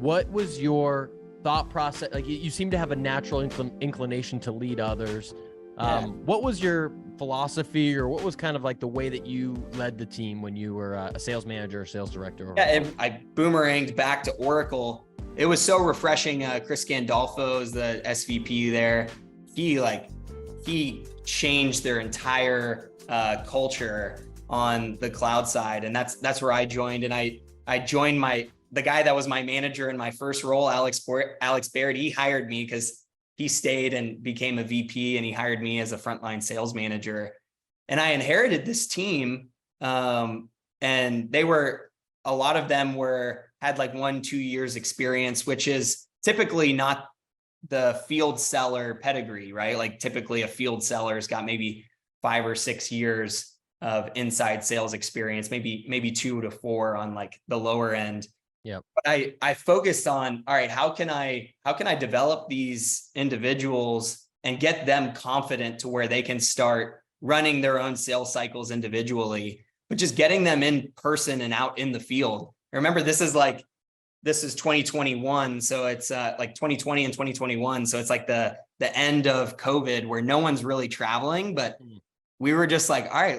what was your thought process? Like you seem to have a natural inclination to lead others. What was your philosophy, or what was kind of like the way that you led the team when you were a sales manager or sales director? I boomeranged back to Oracle. It was so refreshing. Chris Gandolfo is the SVP there. He changed their entire culture on the cloud side, and that's where I joined. And I joined the guy that was my manager in my first role, Alex Baird. He hired me because he stayed and became a VP, and he hired me as a frontline sales manager. And I inherited this team, and a lot of them had like 1-2 years experience, which is typically not the field seller pedigree, right? Like typically a field seller's got maybe 5 or 6 years of inside sales experience, maybe 2 to 4 on like the lower end. Yeah. But I focused on, all right, how can I develop these individuals and get them confident to where they can start running their own sales cycles individually, but just getting them in person and out in the field. Remember, this is 2021. So it's like 2020 and 2021. So it's like the end of COVID where no one's really traveling, but we were just like, all right,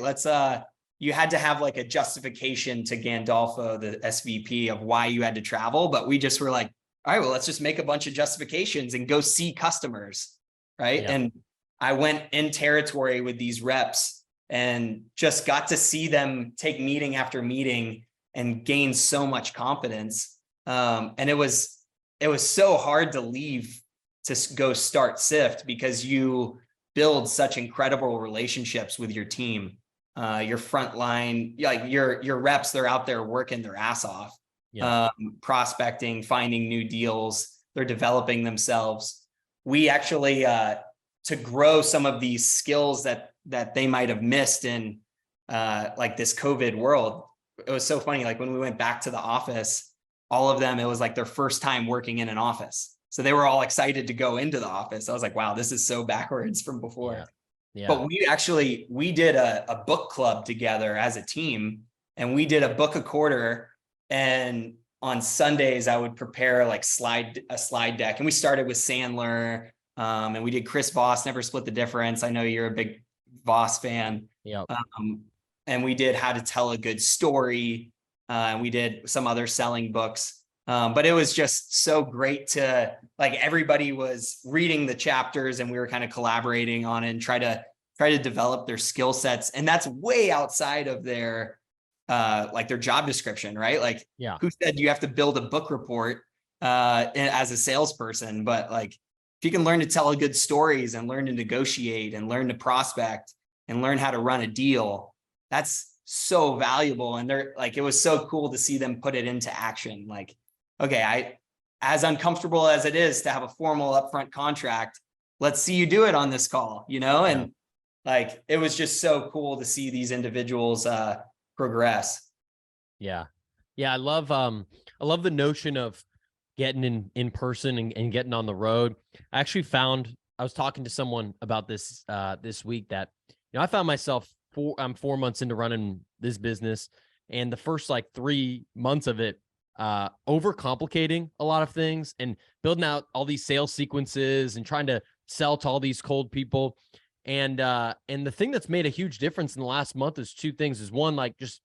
you had to have like a justification to Gandolfo, the SVP, of why you had to travel. But we just were like, all right, well, let's just make a bunch of justifications and go see customers. Right. Yeah. And I went in territory with these reps and just got to see them take meeting after meeting and gain so much confidence. And it was so hard to leave to go start Sift, because you build such incredible relationships with your team, your frontline, like your reps. They're out there working their ass off, prospecting, finding new deals. They're developing themselves. We actually, to grow some of these skills that they might have missed in like this COVID world. It was so funny. Like when we went back to the office, all of them, it was like their first time working in an office. So they were all excited to go into the office. I was like, wow, this is so backwards from before. Yeah. But we did a book club together as a team, and we did a book a quarter. And on Sundays, I would prepare like a slide deck. And we started with Sandler, and we did Chris Voss, Never Split the Difference. I know you're a big Voss fan. Yeah. And we did How to Tell a Good Story. And we did some other selling books. But it was just so great to, like, everybody was reading the chapters and we were kind of collaborating on it and try to develop their skill sets. And that's way outside of their job description, right? Like, who said you have to build a book report as a salesperson? But like, if you can learn to tell good stories and learn to negotiate and learn to prospect and learn how to run a deal, that's so valuable. And it was so cool to see them put it into action. Like, okay, as uncomfortable as it is to have a formal upfront contract, let's see you do it on this call, and like, it was just so cool to see these individuals progress. Yeah. I love the notion of getting in person and getting on the road. I actually I was talking to someone about this this week that, I found myself I'm 4 months into running this business, and the first like 3 months of it, overcomplicating a lot of things and building out all these sales sequences and trying to sell to all these cold people. And the thing that's made a huge difference in the last month is 2 things. Is one, like, just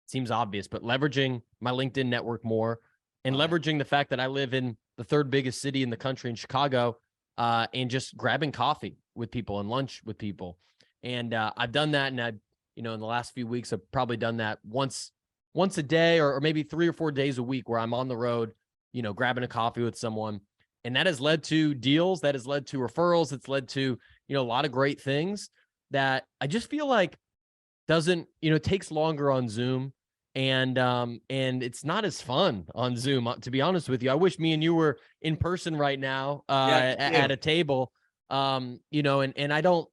seems obvious, but leveraging my LinkedIn network more, and leveraging the fact that I live in the 3rd biggest city in the country, in Chicago, and just grabbing coffee with people and lunch with people. And I've done that. And in the last few weeks, I've probably done that once a day, or maybe 3 or 4 days a week, where I'm on the road, grabbing a coffee with someone. And that has led to deals, that has led to referrals. It's led to, a lot of great things that I just feel like takes longer on Zoom. And it's not as fun on Zoom, to be honest with you. I wish me and you were in person right now, at a table, and I don't,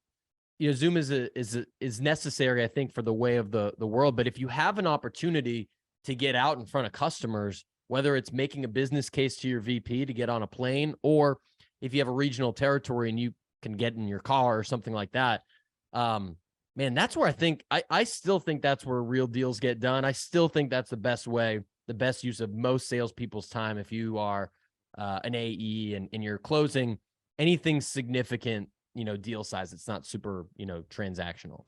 Zoom is necessary, I think, for the way of the world. But if you have an opportunity to get out in front of customers, whether it's making a business case to your VP to get on a plane, or if you have a regional territory and you can get in your car or something like that, man, that's where I still think that's where real deals get done. I still think that's the best way the best use of most salespeople's time if you are an AE and you're closing anything significant, deal size. It's not super, transactional.